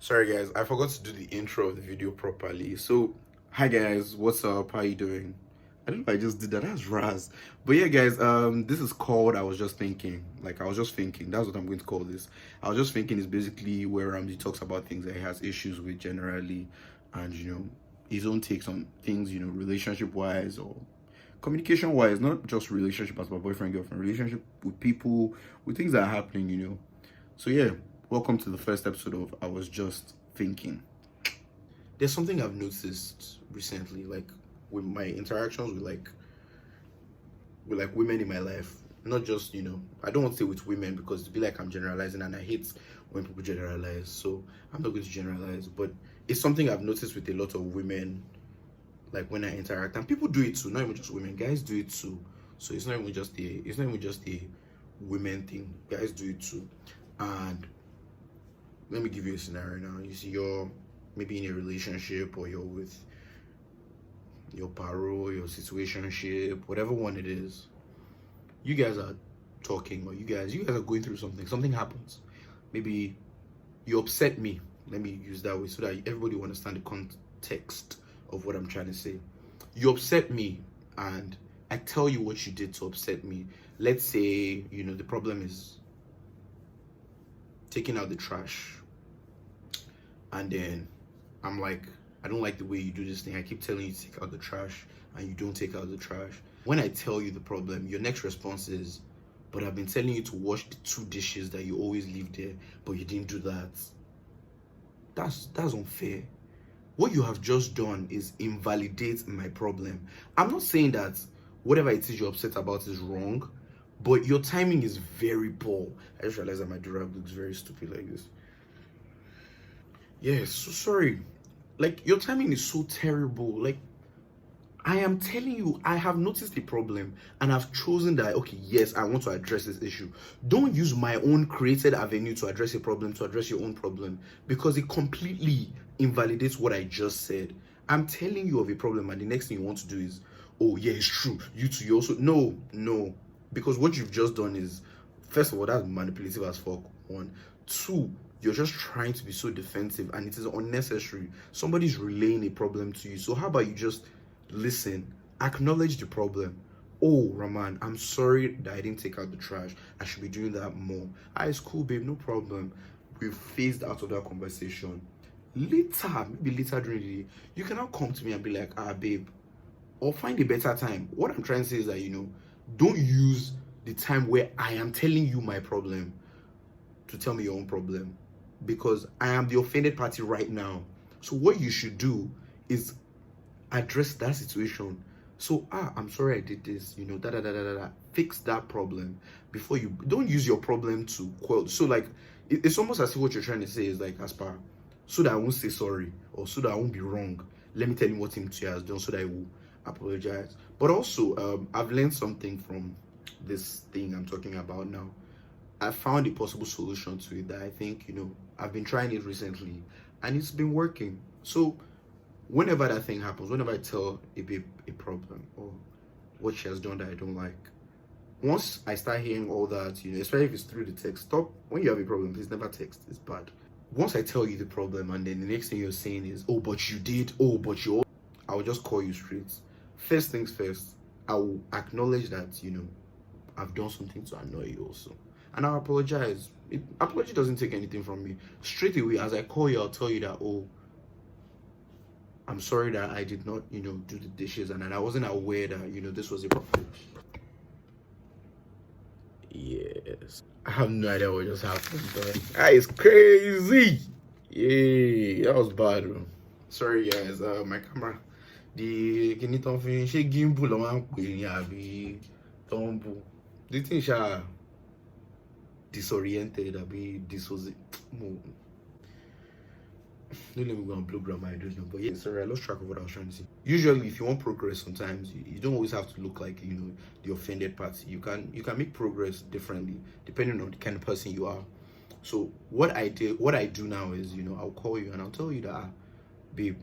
Sorry guys, I forgot to do the intro of the video properly. So, hi guys, what's up? How you doing? I don't know if I just did that. That's Raz. But yeah, guys, this is called I was just thinking. Like I was just thinking. That's what I'm going to call this. I was just thinking is basically where Ramsey talks about things that he has issues with generally, and his own takes on things, relationship wise or communication wise, not just relationship as my boyfriend girlfriend, relationship with people, with things that are happening. So yeah, welcome to the first episode of I Was Just Thinking. There's something I've noticed recently, like with my interactions with women in my life. Not just, I don't want to say with women because it'd be like I'm generalizing and I hate when people generalize. So I'm not going to generalize, but it's something I've noticed with a lot of women, like when I interact. And people do it too, not even just women, guys do it too. So it's not even just a women thing. Guys do it too. And let me give you a scenario now. You see, you're maybe in a relationship or you're with your paro, your situationship, whatever one it is. You guys are talking, or you guys are going through something. Something happens. Maybe you upset me. Let me use that way so that everybody will understand the context of what I'm trying to say. You upset me, and I tell you what you did to upset me. Let's say, the problem is taking out the trash, and then I'm like, I don't like the way you do this thing. I keep telling you to take out the trash and you don't take out the trash. When I tell you the problem, your next response is, but I've been telling you to wash the 2 dishes that you always leave there, but you didn't do that. That's unfair. What you have just done is invalidate my problem. I'm not saying that whatever it is you're upset about is wrong, but your timing is very poor. I just realized that my durag looks very stupid like this. Yes, so sorry. Like, your timing is so terrible. Like, I am telling you, I have noticed the problem and I've chosen that, okay, yes, I want to address this issue. Don't use my own created avenue to address a problem, to address your own problem, because it completely invalidates what I just said. I'm telling you of a problem and the next thing you want to do is, oh, yeah, it's true. You too, you also. No. Because what you've just done is, first of all, that's manipulative as fuck, 1. 2, you're just trying to be so defensive and it is unnecessary. Somebody's relaying a problem to you. So how about you just listen, acknowledge the problem. Oh, Raman, I'm sorry that I didn't take out the trash. I should be doing that more. It's cool, babe, no problem. We've phased out of that conversation. Later, maybe later during the day, you can now come to me and be like, babe, or find a better time. What I'm trying to say is that, don't use the time where I am telling you my problem to tell me your own problem, because I am the offended party right now. So what you should do is address that situation. So I'm sorry I did this, fix that problem before you don't use your problem to quell. So like it's almost as if what you're trying to say is like, Aspar, so that I won't say sorry or so that I won't be wrong, let me tell him what him has done so that I will apologize. But also I've learned something from this thing I'm talking about now. I found a possible solution to it that I think, I've been trying it recently and it's been working. So whenever that thing happens, whenever I tell a babe a problem or what she has done that I don't like, once I start hearing all that, especially if it's through the text, stop. When you have a problem, please never text. It's bad. Once I tell you the problem and then the next thing you're saying is, oh, but you did, oh, but you, I will just call you straight. First things first, I will acknowledge that, I've done something to annoy you also. And I'll apologize. Apology doesn't take anything from me. Straight away, as I call you, I'll tell you that, oh, I'm sorry that I did not, do the dishes and I wasn't aware that, this was a problem. Yes. I have no idea what just happened, but that is crazy. Yeah, that was bad, bro. Sorry, guys. My camera. The Kiniton finish gimbal on one tumble. The thing disoriented, dissociated. Don't let me go and blow grandma, I don't know. But yeah, sorry, I lost track of what I was trying to say. Usually, if you want progress, sometimes you don't always have to look like the offended party. You can make progress differently depending on the kind of person you are. So what I do now is I'll call you and I'll tell you that babe,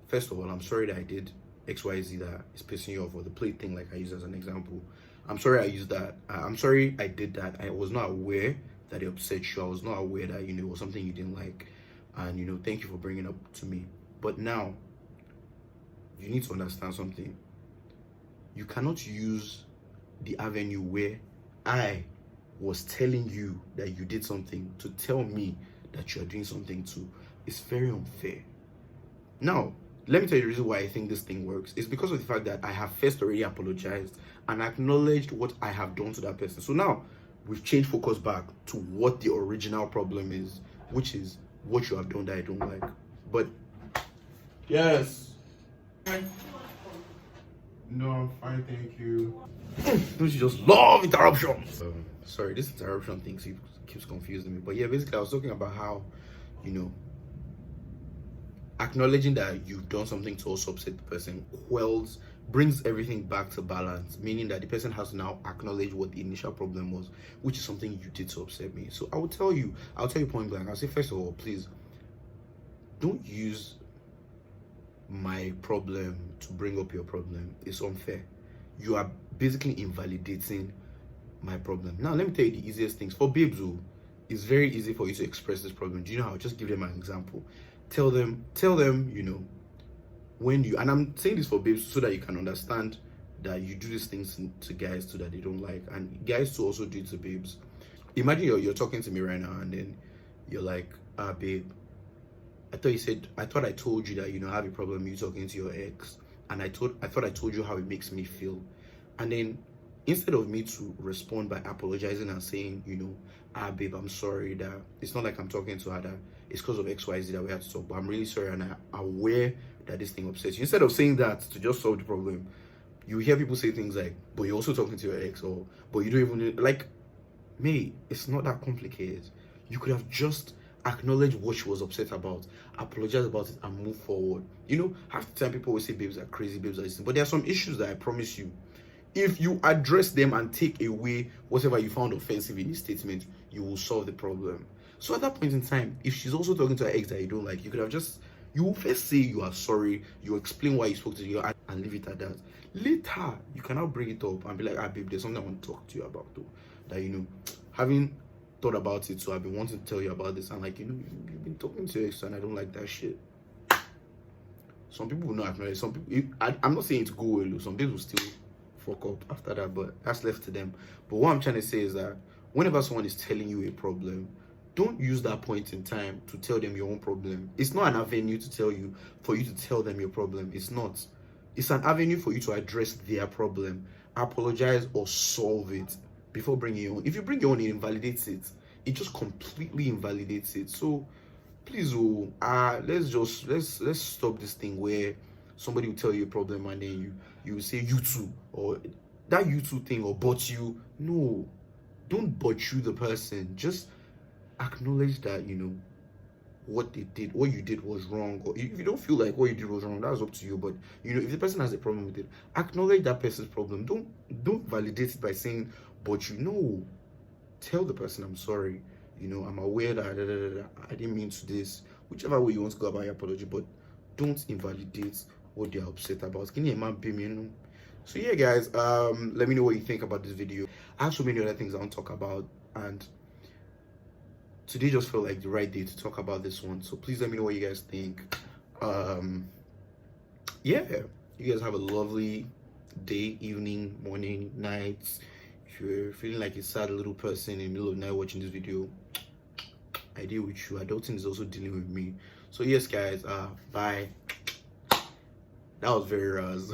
first of all, I'm sorry that I did XYZ that is pissing you off, or the plate thing like I use as an example. I'm sorry I used that. I'm sorry I did that. I was not aware that it upset you. I was not aware that it was something you didn't like. and thank you for bringing up to me. But now you need to understand something. You cannot use the avenue where I was telling you that you did something to tell me that you are doing something too. It's very unfair. Now, let me tell you the reason why I think this thing works. It's because of the fact that I have first already apologized and acknowledged what I have done to that person. So now we've changed focus back to what the original problem is, which is what you have done that I don't like. But yes. No, I'm fine, thank you. Don't you just love interruptions? Sorry, this interruption thing keeps confusing me. But yeah, basically I was talking about how, acknowledging that you've done something to also upset the person brings everything back to balance, meaning that the person has to now acknowledge what the initial problem was, which is something you did to upset me. So I'll tell you point blank. I'll say, first of all, please don't use my problem to bring up your problem. It's unfair. You are basically invalidating my problem. Now let me tell you the easiest things for babes. It's very easy for you to express this problem. Do you know how? Just give them an example. Tell them, when you, and I'm saying this for babes so that you can understand that you do these things to guys too that they don't like, and guys to also do it to babes. Imagine you're talking to me right now, and then you're like, babe, I thought I told you that I have a problem you talking to your ex, and I thought I told you how it makes me feel. And then instead of me to respond by apologizing and saying, babe, I'm sorry that it's not like I'm talking to her, that it's because of XYZ that we had to talk, but I'm really sorry and I'm aware that this thing upsets you. Instead of saying that to just solve the problem, you hear people say things like, but you're also talking to your ex, or but you don't even like, mate, it's not that complicated. You could have just acknowledged what she was upset about, apologize about it, and move forward. Half the time people always say babes are crazy, babes are this, but there are some issues that I promise you, if you address them and take away whatever you found offensive in his statement, you will solve the problem. So at that point in time, if she's also talking to her ex that you don't like, you could have you will first say you are sorry, you explain why you spoke to you, and leave it at that. Later, you can now bring it up and be like, babe, there's something I want to talk to you about though. That, having thought about it, so I've been wanting to tell you about this, and you've been talking to your ex and I don't like that shit. Some people will not acknowledge, some people, I'm not saying to go well, some people will still fuck up after that, but that's left to them. But what I'm trying to say is that whenever someone is telling you a problem, don't use that point in time to tell them your own problem. It's not an avenue for you to tell them your problem. It's not. It's an avenue for you to address their problem, apologize or solve it before bringing your own. If you bring your own, it invalidates it. It just completely invalidates it. So please, let's stop this thing where somebody will tell you a problem and then you will say you too, or that you too thing, or but you. No, don't but you the person. Just acknowledge that what you did was wrong, or if you don't feel like what you did was wrong, that's up to you. But if the person has a problem with it, acknowledge that person's problem. Don't validate it by saying but tell the person, I'm sorry, I'm aware that I didn't mean to this, whichever way you want to go about your apology, but don't invalidate what they're upset about. Can you imagine? So yeah, guys, let me know what you think about this video. I have so many other things I want to talk about, and today just felt like the right day to talk about this one. So please let me know what you guys think. Yeah, you guys have a lovely day, evening, morning, night. If you're feeling like a sad little person in the middle of the night watching this video, I deal with you. Adulting is also dealing with me. So yes, guys, bye. That was very Raz.